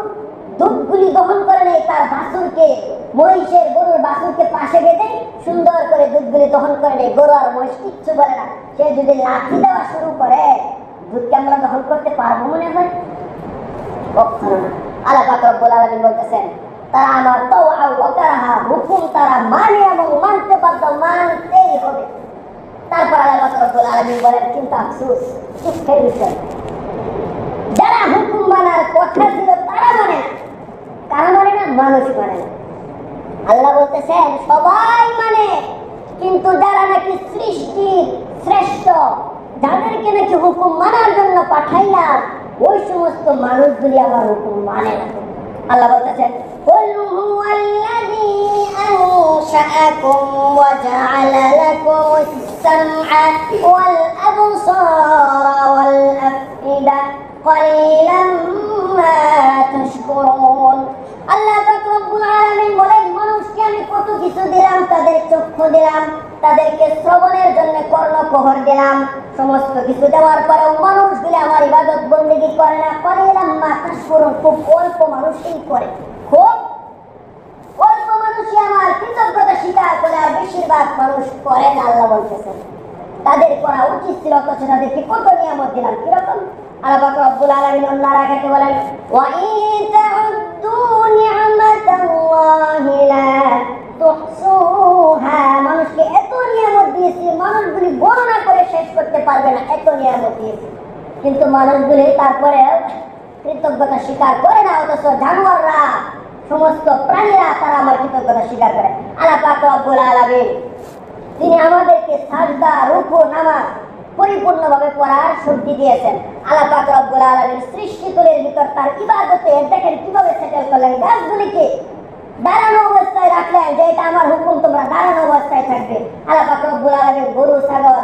দুধগুলি দহন করে নেই, তার বাছুরকে, মহিষের গরুর বাছুরকে পাশে বেঁধে সুন্দর করে দুধগুলি দহন করে নেই। গরু আর মহিষ কিচ্ছু বলে না। সে যদি লাঠি দেওয়া শুরু করে দুধকে আমরা দহন করতে পারবো মনে হয়? কখনো না। আল্লাহ পাক রব্বুল আলামিন বলতেছেন তারা আমার তাওআ ওয়া কারাহা, হুকুম তারা মানে এবং মানতে বাধ্য, মানতেই হবে। তারপর আল্লাহ পাক রব্বুল আলামিন বলেন কিন্তু আফসোস, দুঃখের বিষয়, যারা হুকুম মানার কথা ছিল তারা মানে না। কারা মানে না? মানুষ মানে না। আল্লাহ বলতেছেন সবাই মানে, কিন্তু যারা নাকি সৃষ্টির শ্রেষ্ঠ, যাদেরকে নাকি হুকুম মানার জন্য পাঠাইলাম, ওই সমস্ত মানুষগুলি আমার হুকুম মানে না। আল্লাহ বলতেছেন কুল হুয়াল্লাযী আনশাআকুম ওয়া জাআলা লাকুমুস সামআ ওয়াল আবসারা ওয়াল আফইদা ক্বালিলাম মা তাশকুরুন। আল্লাহ পাক রব্বুল আলামিন বলেন মানুষকে আমি কত কিছু দিলাম, তাদের চক্ষু দিলাম, তাদেরকে শ্রবণের জন্য কর্ণকুহর দিলাম, সমস্ত কিছু দেওয়ার পরেও মানুষগুলি আমার ইবাদত বন্দেগী করে না। ক্বালিলাম মা তাশকুরুন, খুব অল্প মানুষই করে, খুব অল্প মানুষই আমার কৃতজ্ঞতা স্বীকার করে, আর বেশিরভাগ মানুষ করে না। আল্লাহ বলতেছেন তাদের করা উচিত ছিল, অথচ তাদেরকে কত নিয়ামত দিলাম। কিরকম? আল্লাহ পাক রব্বুল আলামিন অন্য আয়াতে বলেন ওয়া ইন তাউদ্দু নি'মাতাল্লাহি লা তুহসুহা। মানুষকে এত নিয়ামত দিয়েছি, মানুষগুলি গণনা করে শেষ করতে পারবে না, এত নিয়ামত দিয়েছি, কিন্তু মানুষগুলি তারপরে কৃতজ্ঞতা স্বীকার করে না। অথচ জানোয়াররা, সমস্ত প্রাণীরা তারা আমার কৃতজ্ঞতা স্বীকার করে। আল্লাহ পাক রব্বুল আলামিন তিনি আমাদেরকে সাজদা, রুকু, নামাজ পরিপূর্ণভাবে পড়ার শক্তি দিয়েছেন। আল্লাহ পাক রব্বুল আলামিন সৃষ্টিগুলির ভিতর তার ইবাদতে দেখেন কিভাবে সেটেল করলেন। গাছগুলিকে দাঁড়ানো অবস্থায় রাখলেন, যে এটা আমার হুকুম, তোমরা দাঁড়ানো অবস্থায় থাকবে। আল্লাহ পাক রব্বুল আলামিন গরু, ছাগল,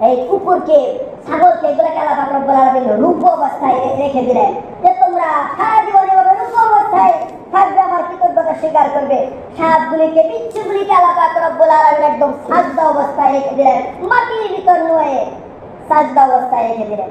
এই কুকুরকে, ছাগলকে, এগুলোকে আল্লাহ পাক রব্বুল আলামিন রুকু অবস্থায় রেখে দিলেন, যে তোমরা সারা জীবন এভাবে রুকু অবস্থায় থাকবে, আমার কৃতজ্ঞতা স্বীকার করবে। সাপগুলিকে, বিচ্ছুগুলিকে আল্লাহ পাক রব্বুল আলামিন একদম সাজদা অবস্থায় রেখে দিলেন, মাটির ভিতর নুয়ে সাজদা অবস্থায় রেখে দিলেন।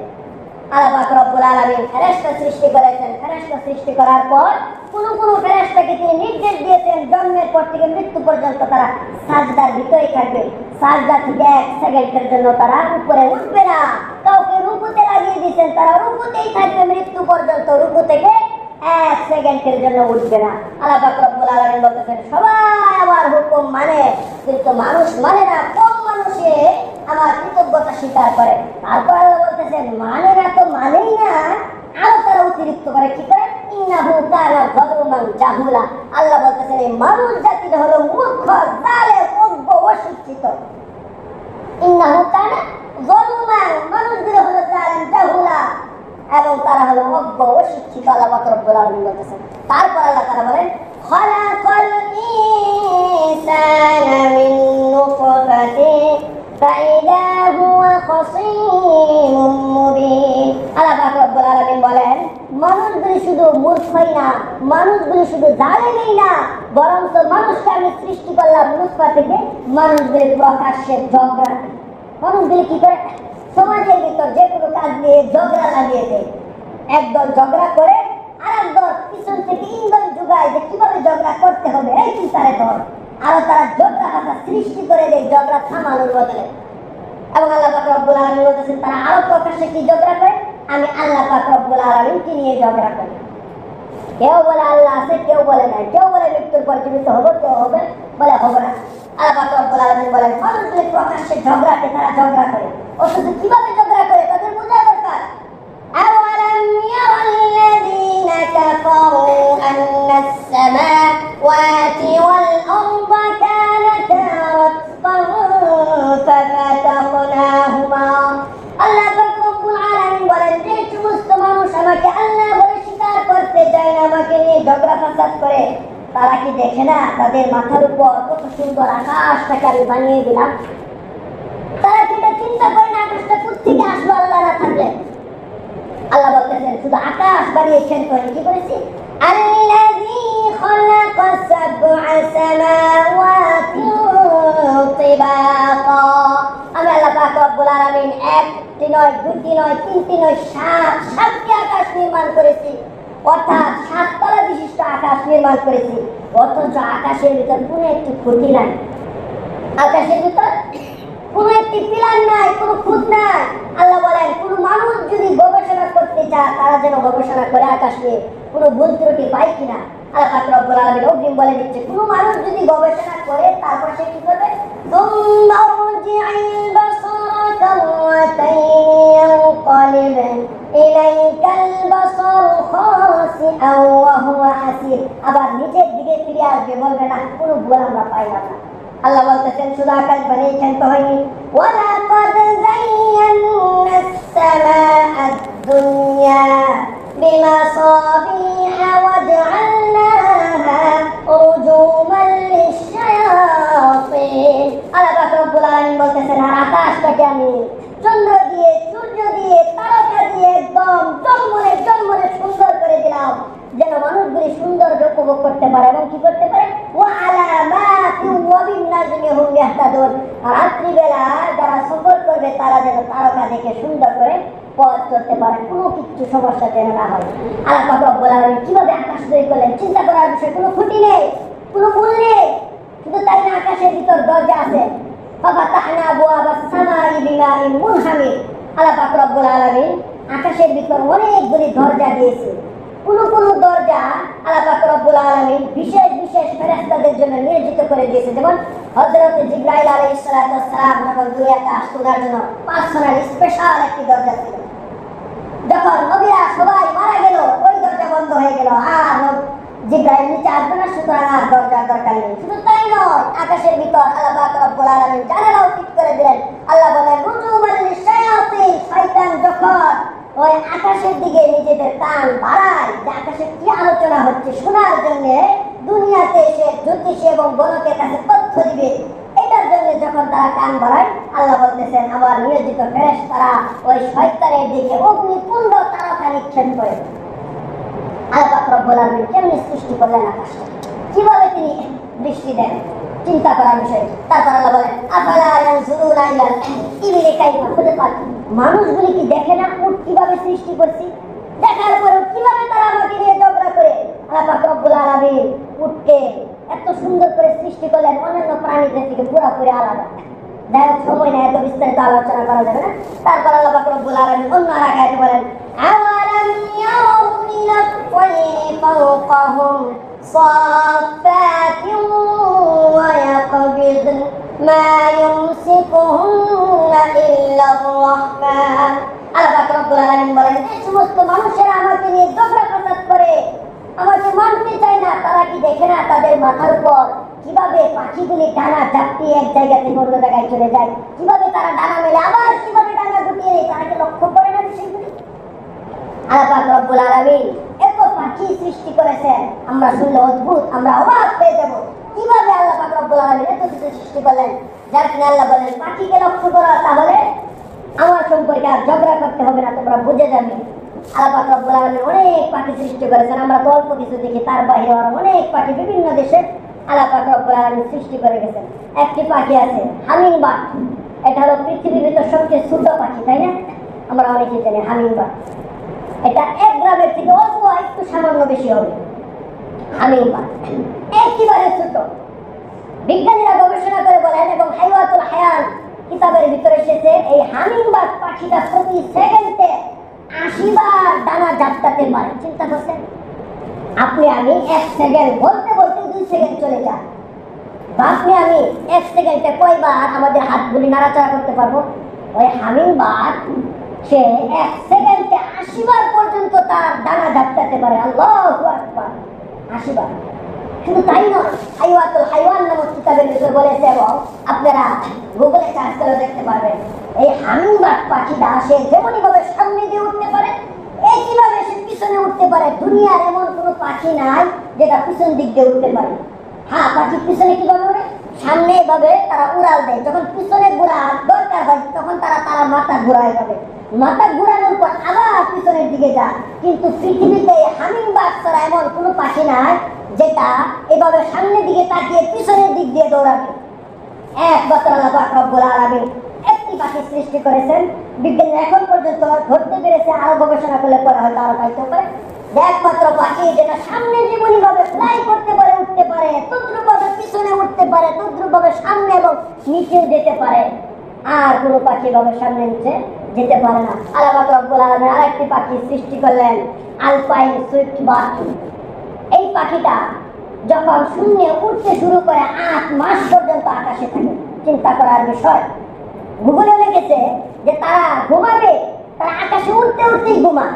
আল্লাহ পাক রব্বুল আলামিন ফেরেশতা সৃষ্টি করেছেন। ফেরেশতা সৃষ্টি করার পর কোন ফেরেশতাকে তিনি নির্দেশ দিয়েছেন জন্মের পর থেকে মৃত্যু পর্যন্ত তারা সাজদার ভিতরেই থাকবে। সাজদা থেকে 1 সেকেন্ডের জন্য তারা উপরে উঠবে না। কাউকে রুকুতে লাগিয়ে দিয়েছেন, তারা রুকুতেই থাকবে মৃত্যু পর্যন্ত, রুকু থেকে 1 সেকেন্ডের জন্য উঠবে না। আল্লাহ পাক রব্বুল আলামিন বলতেছেন সবাই আমার হুকুম মানে, কিন্তু মানুষ মানে না। কম মানুষে আমার কৃতজ্ঞতা স্বীকার করে। তারপর আল্লাহ বলতেছেন মানে না তো মানেই না, আরো তারা অতিরিক্ত করে। কি করে? ইন্নাহু কানা যালুমান জাহুলা। আল্লাহ বলতেছেন এই মানুষ জাতিটা হলো মূর্খ, জালেম, অজ্ঞ, অশিক্ষিত। ইন্নাহু কানা যালুমান, মানুষগুলো হলো জালেম, জাহুলা, এবং তারা হলো অজ্ঞ, অশিক্ষিত। আল্লাহ পাক রব্বুল আলামিন বলতেছেন। তারপর আল্লাহ তাআলা বলেন খালাকাল ইনসানা মিন নুতফাতিন ফাইদা হুয়া خصيم مبين আল্লাহ পাক রব্বুল আলামিন বলেন মানুষগুলি শুধু মূর্খই না, মানুষগুলি শুধু জালেমই না, বরং তো মানুষকে আমি সৃষ্টি করলাম নুতফা থেকে। মানুষগুলি প্রকাশ্যে ঝগড়া, মানুষগুলি কি করে সমাজের ভিতর যে কোনো কাজ নিয়ে ঝগড়া লাগিয়ে দেয়। একদল ঝগড়া করে আর একদল পিছন থেকে ইন্ধন যোগায় যে কিভাবে ঝগড়া করতে হবে, এই চিন্তারে ধর। আরো তারা ঝগড়া কথা সৃষ্টি করে দেয় ঝগড়া থামানোর বদলে। এবং আল্লাহ পাক রব্বুল আলামিন বলতেছেন তারা আরো প্রকাশ্যে কি ঝগড়া করে, আমি আল্লাহ পাক রব্বুল আলামিনকে নিয়ে ঝগড়া করি। কেউ বলে আল্লাহ আছে, কেউ বলে নাই, কেউ বলে মৃত্যুর পর জীবিত হবো, কেউ হবে বলে হবো না। আল্লাহ পাক রব্বুল আলামিন বলেন মানুষগুলি প্রকাশ্যে ঝগড়াকে তারা ঝগড়া করে, অথচ কিভাবে ঝগড়া করে তাদের বোঝা দরকার। أولم ير الذين كفروا أن السماوات والأرض كانتا رتقا ففتقناهما আল্লাহ পাক রব্বুল আলামিন বলেন যে সমস্ত মানুষ আমাকে আল্লাহ বলে স্বীকার করতে চায় না, আমাকে নিয়ে ঝগড়া ফাসাদ করে, তারা কি দেখে না তাদের মাথার উপর কত সুন্দর আকাশটাকে আমি বানিয়ে দিলাম? তারা কি এটা চিন্তা করে না আকাশটা কোত্থেকে আসলো আল্লাহ না থাকলে? আল্লাহ বলতেছেন শুধু আকাশ বানিয়েছেন করে কি করেছি? আল্লাযী খালাকা সাবআ সামাওয়াতি তিবাকা। আমি আল্লাহ পাক রব্বুল আলামিন একটি নয়, দুটি নয়, তিনটি নয়, সাতটি আকাশ নির্মাণ করেছি, অর্থাৎ 7 তলা বিশিষ্ট আকাশ নির্মাণ করেছি। অথচ আকাশের ভিতর কোনো একটি খুঁটি নাই, আকাশের ভিতর কোনো একটি পিলার নাই, কোনো খুঁত নাই। আল্লাহ বলেন কোন মানুষ যদি গবেষণা করতে চায় তারা যেন গবেষণা করে আকাশ নিয়ে কোনো ভুল ত্রুটি পায় কিনা। আল্লাহ পাক রব্বুল আলামিন অগ্রিম বলে দিচ্ছে কোন মানুষ যদি গবেষণা করে তারপর সে কি করবে, সুম্মা উরজি'ল বাসারা কাররাতাইন ইয়ানকালিব ইলাইকাল বাসারু খাসিআন ওয়া হুয়া হাসির। আবার নিচের দিকে ফিরে আসবে, বলবে না কোনো ভুল আমরা পাইলাম না। আল্লাহ বলতেছেন শুধু আকাশ বানিয়েছেন তো হয়নি, ওয়ালাকাদ যায়্যানাস সামাআদ দুনিয়া বিমাসাবিহা ওয়াজআলনাহা রুজুমান লিশ-শায়াতিন। আল্লাহ পাক রব্বুল আলামিন বলতেছেন আর আকাশটাকে আমি চন্দ্র দিয়ে, সূর্য দিয়ে, তারকা দিয়ে একদম জলমলে জলমলে সুন্দর করে দিলাম, যেন মানুষগুলি সৌন্দর্য উপভোগ করতে পারে এবং কি করতে পারে, ওয়া আলামাতি ওয়া বিন-নাজমি হুম ইয়াহতাদুন। রাত্রিবেলা যারা সফর করবে তারা যেন তারকা দেখে সুন্দর করে পথ চলতে পারে, কোনো কিছু সমস্যা যেন না হয়। আল্লাহ পাক রব্বুল আলামিন কিভাবে আকাশ তৈরি করলেন চিন্তা করার বিষয়, কোনো খুঁটি নেই, কোনো মূল নেই। শুধু তাই না, আকাশের ভিতর দরজা আছে, ফাফাতাহনা আবওয়াবাস সামাই বিমাইন মুনহামির। আল্লাহ পাক রব্বুল আলামিন আকাশের ভিতর অনেকগুলি দরজা দিয়েছে। কোন কোন দরজা আল্লাহ পাক রব্বুল আলামিন বিশেষ বিশেষ ফেরেশতাদের জন্য নিয়োজিত করে দিয়েছে। যেমন হযরত জিবরাইল আলাইহিস সালাম যখন দুনিয়াতে আসতো তার জন্য পার্সোনাল স্পেশাল একটি দরজা ছিল। যখন নবীরা সবাই মারা গেল ওই দরজা বন্ধ হয়ে গেল, আর জিবরাইল নিচে আসবে না, সুতরাং আর দরজার দরকার নেই। শুধু তাই নয়, আকাশের ভিতর আল্লাহ পাক রব্বুল আলামিন জানালাও ঠিক করে দিলেন। আল্লাহ বলেন রুজুমান লিশ-শায়াতিন, শয়তান যখন ওই আকাশের দিকে নিজেদের কান বাড়ায় যে আকাশে কি আলোচনা হচ্ছে শোনার জন্য, দুনিয়াতে এসে জ্যোতিষী এবং গণকের কাছে তথ্য দিবে, এটার জন্য যখন তারা কান বাড়ায়, আল্লাহ বলতেছেন আমার নিয়োজিত ফেরেশতারা ওই শয়তানের দিকে অগ্নিকুণ্ড তারকা নিক্ষেপ করে। আল্লাহ পাক রব্বুল আলামিন কেমনে সৃষ্টি করলেন আকাশটা, কিভাবে তিনি দৃষ্টি দেন, চিন্তা করার বিষয়। তারপর আল্লাহ বলেন আফালা ইয়ানজুরুনা ইলাল ইবিলি কাইফা খুলিকাত। মানুষগুলি কি দেখে না উট কিভাবে সৃষ্টি করছি? দেখার পরেও কিভাবে তারা আমাকে নিয়ে ঝগড়া করে। আল্লাহ পাক রব্বুল আলামিন উটকে এত সুন্দর করে সৃষ্টি করলেন, অন্যান্য প্রাণীদের থেকে পুরোপুরি আলাদা। যাই হোক, সময় নেই, এত বিস্তারিত আলোচনা করা যাবে না। তারপর আল্লাহ পাক রব্বুল আলামিন অন্য আয়াতে বলেন আওয়ালাম ইয়ারাউ ইলাত তায়রি ফাওকাহুম সাফাতিন ওয়া ইয়াকবিদন মা ইউমসিকুহুন্না ইল্লার রাহমান। আল্লাহ পাক রব্বুল আলামিন বলেন এই সমস্ত মানুষেরা আমাকে নিয়ে ঝগড়া ফাসাদ করে, আমাকে মানতে চায় না, তারা কি দেখে না তাদের মাথার উপর কিভাবে পাখিগুলি ডানা ঝাপটিয়ে এক জায়গা থেকে অন্য জায়গায় চলে যায়, কিভাবে তারা ডানা মেলে আবার কিভাবে ডানা গুটিয়ে নেয়, তারা কি লক্ষ্য করে না বিষয়গুলি? আল্লাহ পাক রব্বুল আলামিন এত পাখি সৃষ্টি করেছেন, আমরা শুনলে অদ্ভুত, আমরা অবাক হয়ে যাব কিভাবে আল্লাহ পাক রব্বুল আলামিন এত কিছু সৃষ্টি করলেন। যার কিনা আল্লাহ বলেন পাখিকে লক্ষ্য করো, তাহলে আমার সম্পর্কে আর ঝগড়া করতে হবে না, তোমরা বুঝে যাবে। আল্লাহ পাক রব্বুল আলামিন অনেক পাখি সৃষ্টি করেছেন, আমরা তো অল্প কিছু দেখি, তার বাইরে আরো অনেক পাখি বিভিন্ন দেশে আল্লাহ পাক রব্বুল আলামিন সৃষ্টি করে গেছেন। একটি পাখি আছে হামিংবার্ড, এটা হলো পৃথিবীর ভিতর সবচেয়ে ছোট পাখি, তাই না? আমরা অনেকেই জানি হামিংবার্ড। এটা 1 গ্রামের থেকে অল্প একটু সামান্য বেশি হবে। হামিংবার্ড একেবারে ছোট। বিজ্ঞানীরা গবেষণা করে বলেন এবং হাইওয়াতুল হায়ান কিতাবের ভিতরে এসেছে এই হামিংবার্ড পাখিটা প্রতি সেকেন্ডে 80 বার ডানা ঝাপটাতে পারে। চিন্তা করছেন? আপনি আমি 1 সেকেন্ড বলতে বলতে 2 সেকেন্ড চলে যায়। আপনি আমি 1 সেকেন্ডে কয়বার আমাদের হাতগুলি নাড়াচাড়া করতে পারবো? ওই হামিংবার্ড সে 1 সেকেন্ডে 80 বার পর্যন্ত তার ডানা ঝাপটাতে পারে। আল্লাহু আকবার, 80 বার। শুধু তাই নয়, হাইওয়াতুল হাইওয়ান নামক কিতাবের ভিতরে বলেছে এবং আপনারা গুগলে সার্চ করে দেখতে পারবেন এই হামিংবার্ড পাখিটা সে যেমনই ভাবে সামনে দিয়ে উঠতে পারে একইভাবে সে পিছনে উঠতে পারে। দুনিয়ার এমন কোনো পাখি নাই যেটা পিছন দিক দিয়ে উঠতে পারে। হ্যাঁ, পাখির পিছনে কিভাবে ওঠে? সামনে এভাবে তারা উড়াল দেয়, যখন পিছনে ঘোরার দরকার হয় তখন তারা মাথা ঘুরায় যাবে, মাথা ঘুরানোর পর আবার পিছনের দিকে যায়। কিন্তু পৃথিবীতে হামিংবার্ড ছাড়া এমন কোনো পাখি নাই যেটা এভাবে সামনের দিকে তাকিয়ে পিছনের দিক দিয়ে দৌড়াবে। একমাত্র আল্লাহ পাক রব্বুল আলামিন একটি পাখি সৃষ্টি করেছেন। বিজ্ঞানী এখন পর্যন্ত ধরতে পেরেছে, আরো গবেষণা করলে পরে হয়তো আরো পাইতে পারে। একমাত্র পাখি যেটা সামনে যেমনি ভাবে ফ্লাই করতে পারে, উঠতে পারে, তদ্রুপ ভাবে পিছনে উঠতে পারে, তদ্রুপ ভাবে সামনে এবং নিচে যেতে পারে। আর কোনো পাখি ভাবে সামনে নিচে যেতে পারে না। আল্লাহ পাক রব্বুল আলামিন আরেকটি পাখি সৃষ্টি করলেন, আলপাইন সুইফট বার্ড। এই পাখিটা যখন শূন্যে উঠতে শুরু করে 8 মাস পর্যন্ত আকাশে থাকে। চিন্তা করার বিষয়। গুগলে লিখেছে যে তারা ঘুমাবে, তারা আকাশে উঠতে উঠতেই ঘুমায়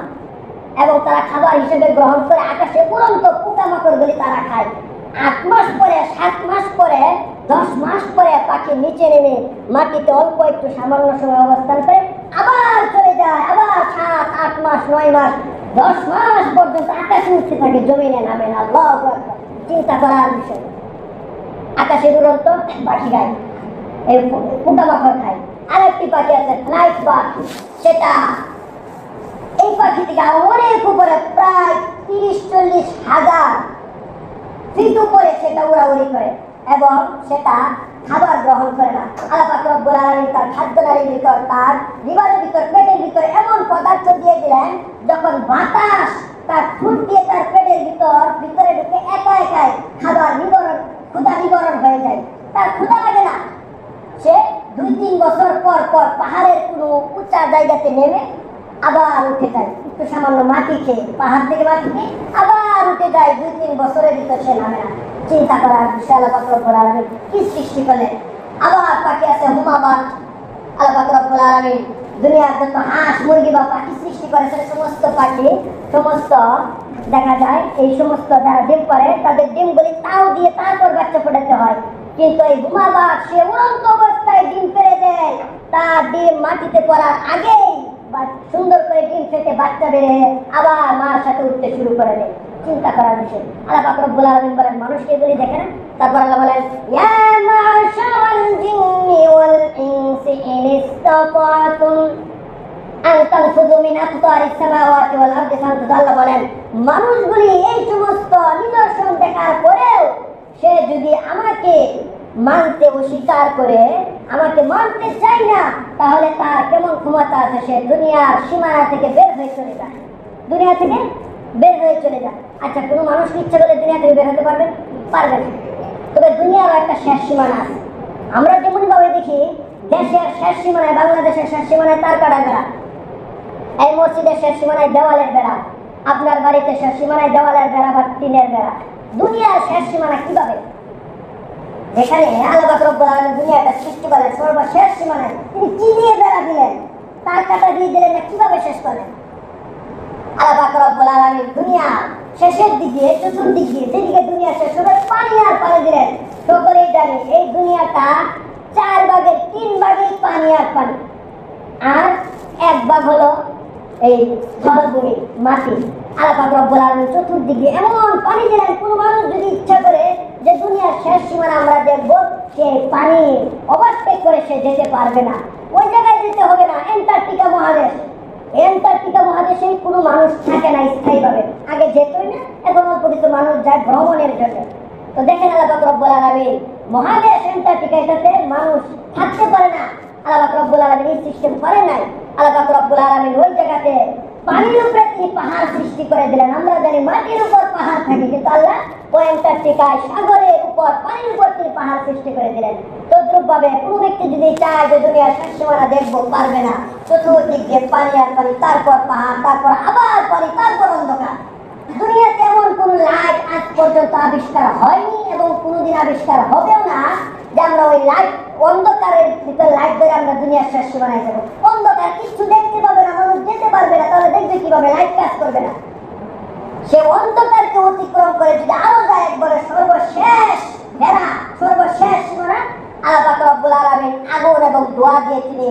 এবং তারা খাবার হিসেবে গ্রহণ করে আকাশে উড়ন্ত পোকামাকড়গুলি তারা খায়। 8 মাস পরে, 7 মাস পরে, 10 মাস পরে পাখি নিচে নেমে মাটিতে অল্প একটু সামান্য সময় অবস্থান করে আবার চলে যায়। আবার 7, 8 মাস, 9 মাস, 10 মাস পর্যন্ত আকাশে উঠতে থাকে, জমিনে নামে না। আল্লাহু আকবার। চিন্তা করার বিষয়। আকাশের উড়ন্ত পাখি খায়, এই পোকামাকড় খায়। আরেকটি পাখি আছে নাইট বার্ড, সেটা এই পাখি থেকে অনেক উপরে প্রায় 30-40 হাজার ফিট উপরে সেটা উড়াউড়ি করে এবং সেটা খাবার গ্রহণ করে না। আল্লাহ পাক রব্বুল আলামিন তার খাদ্যনালীর ভিতর, তার লিভারের ভিতর, পেটের ভিতর এমন পদার্থ দিয়ে দিলেন যখন বাতাস তার ঠোঁট দিয়ে তার পেটের ভিতরে ঢুকে একা একাই খাবার নিবারণ, ক্ষুধা নিবারণ হয়ে যায়। তার ক্ষুধা লাগে না। সে 2-3 বছর পর পর পাহাড়ের কোনো উঁচা জায়গাতে নেমে আবার উঠে যায়, একটু সামান্য মাটি খেয়ে পাহাড় থেকে মাটি খেয়ে আবার উঠে যায়। 2-3 বছরের ভিতর সে নামে না। চিন্তা করার বিষয়। আল্লাহ পাক রব্বুল আলামিন কি সৃষ্টি করলেন। আবার পাখি আছে হুমাবাদ। আল্লাহ পাক রব্বুল আলামিন দুনিয়ার যত হাঁস, মুরগি বা পাখি সৃষ্টি করেছেন সমস্ত পাখি, সমস্ত দেখা যায় এই সমস্ত যারা ডিম পারে তাদের ডিমগুলি তাও দিয়ে তারপর বাচ্চা ফোটাতে হয়। কিন্তু এই হুমাবাদ সে উড়ন্ত অবস্থায় ডিম পেড়ে দেয়, তার ডিম মাটিতে পড়ার আগেই সুন্দর করে ডিম ফেটে বাচ্চা বেড়ে আবার মার সাথে উঠতে শুরু করে দেয়। চিন্তা করার বিষয়। আল্লাহ পাক রব্বুল আলামিন বলেন মানুষকে এগুলি দেখে না? তারপর আল্লাহ বলেন ইয়া মাশারাল জিন্নি ওয়াল ইনসি ইন ইসতাতাতুম আন তানফুযু মিন আকতারিস সামাওয়াতি ওয়াল আরদি ফানফুযু। আল্লাহ বলেন মানুষগুলি এই সমস্ত নিদর্শন দেখার পরেও সে যদি আমাকে মানতে অস্বীকার করে, আমাকে মানতে চাই না, তাহলে তার কেমন ক্ষমতা আছে সে দুনিয়ার সীমানা থেকে বের হয়ে চলে যায়। দুনিয়া থেকে বের হয়ে চলে যায়। আচ্ছা, কোনো মানুষ ইচ্ছা করলে দুনিয়া থেকে বের হতে পারবে? পারবে না। তবে দুনিয়ার একটা শেষ সীমানা আছে। আমরা যেমন ভাবে দেখি দেশের শেষ সীমানায়, বাংলাদেশের শেষ সীমানায় তার কাটা বেড়া, এই মসজিদের শেষ সীমানায় দেওয়ালের বেড়া, আপনার বাড়িতে শেষ সীমানায় দেওয়ালের বেড়া বা টিনের বেড়া। দুনিয়ার শেষ সীমানা কিভাবে? যেখানে আল্লাহ পাক রব্বুল আলামিন দুনিয়াটা সৃষ্টি করলেন সর্বশেষ সীমানায় তিনি কি দিয়ে বেড়া দিলেন? তার কাটা দিয়ে দিলেন না, কিভাবে শেষ করলেন? আল্লাহ পাক রব্বুল আলামিন দুনিয়া শেষের দিকে, চতুর্দিক দিয়ে যেদিকে দুনিয়া শেষ হবে পানি আর পানি দিলেন। সকলেই জানি এই দুনিয়াটা 4 ভাগের 3 ভাগই পানি আর পানি, আর 1 ভাগ হলো এই স্থলভূমি, মাটি। আল্লাহ পাক রব্বুল আলামিন চতুর্দিকে এমন পানি দিলেন, কোনো মানুষ যদি ইচ্ছা করে যে দুনিয়ার শেষ সীমানা আমরা দেখবো, সে পানি ওভারটেক করে সে যেতে পারবে না। ওই জায়গায় যেতে হবে না, অ্যান্টার্কটিকা মহাদেশ। অ্যান্টার্কটিকা মহাদেশে কোনো মানুষ থাকে না স্থায়ীভাবে, আগে যেতই না, এখন অল্প কিছু মানুষ যায় ভ্রমণের জন্য। তো দেখেন আল্লাহ পাক রব্বুল আলামিন মহাদেশ অ্যান্টার্কটিকা, এটাতে মানুষ থাকতে পারে না। আল্লাহ পাক রব্বুল আলামিন এই সিস্টেম করে নাই। আল্লাহ পাক রব্বুল আলামিন ওই জায়গাতে পানির উপরে তিনি পাহাড় সৃষ্টি করে দিলেন। আমরা জানি মাটির উপর পাহাড় থাকে, কিন্তু আল্লাহ ওই অ্যান্টার্কটিকায় সাগরের উপর পানির উপর তিনি পাহাড় সৃষ্টি করে দিলেন। তদ্রুপ ভাবে কোনো ব্যক্তি যদি চায় যে দুনিয়ার শেষ সীমানা দেখবো, পারবে না। চতুর্দিক দিয়ে পানি আর পানি, তারপর পাহাড়, তারপর আবার পানি, তারপর অন্ধকার। দুনিয়াতে এমন কোন লাইট আজ পর্যন্ত আবিষ্কার হয়নি এবং কোনোদিন আবিষ্কার হবেও না যে আমরা ওই লাইট, অন্ধকারের ভিতরে লাইট ধরে আমরা দুনিয়ার শেষ সীমানায় যাবো। অন্ধকার কিছু দেখতে পাবে না, মানুষ যেতে পারবে না, তাহলে দেখবে কিভাবে? লাইট কাজ করবে না। সে অন্ধকারকে অতিক্রম করে যদি আরো যায় একবারে সর্বশেষ বেড়া, সর্বশেষ সীমানা, আল্লাহ পাক রব্বুল আলামিন আগুন এবং ধোঁয়া দিয়ে তিনি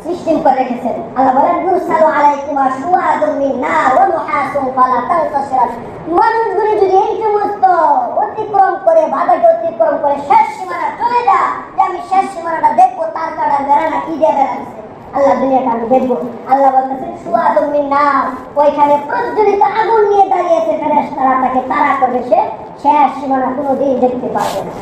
সিস্টেম করে রেখেছেন। আল্লাহ বলেন ইউরসালু আলাইকুমা শুআদুম মিন নার ওয়া নুহাসুন ফালা তানতাসিরান। মানুষগুলি যদি এই সমস্ত অতিক্রম করে, বাধাকে অতিক্রম করে শেষ সীমানা চলে যা, যে আমি শেষ সীমানাটা দেখবো, তার কাটা বেড়ানা কি দিয়ে বেড়াচ্ছে, আল্লাহ দুনিয়াটা আমি দেখবো। আল্লাহ বলতেছেন শুআদুম মিন নার, ওইখানে প্রজ্বলিত আগুন নিয়ে দাঁড়িয়েছে ফেরেশতারা, তাকে তাড়া করবে, সে শেষ সীমানা কোনোদিন দেখতে পারবে না।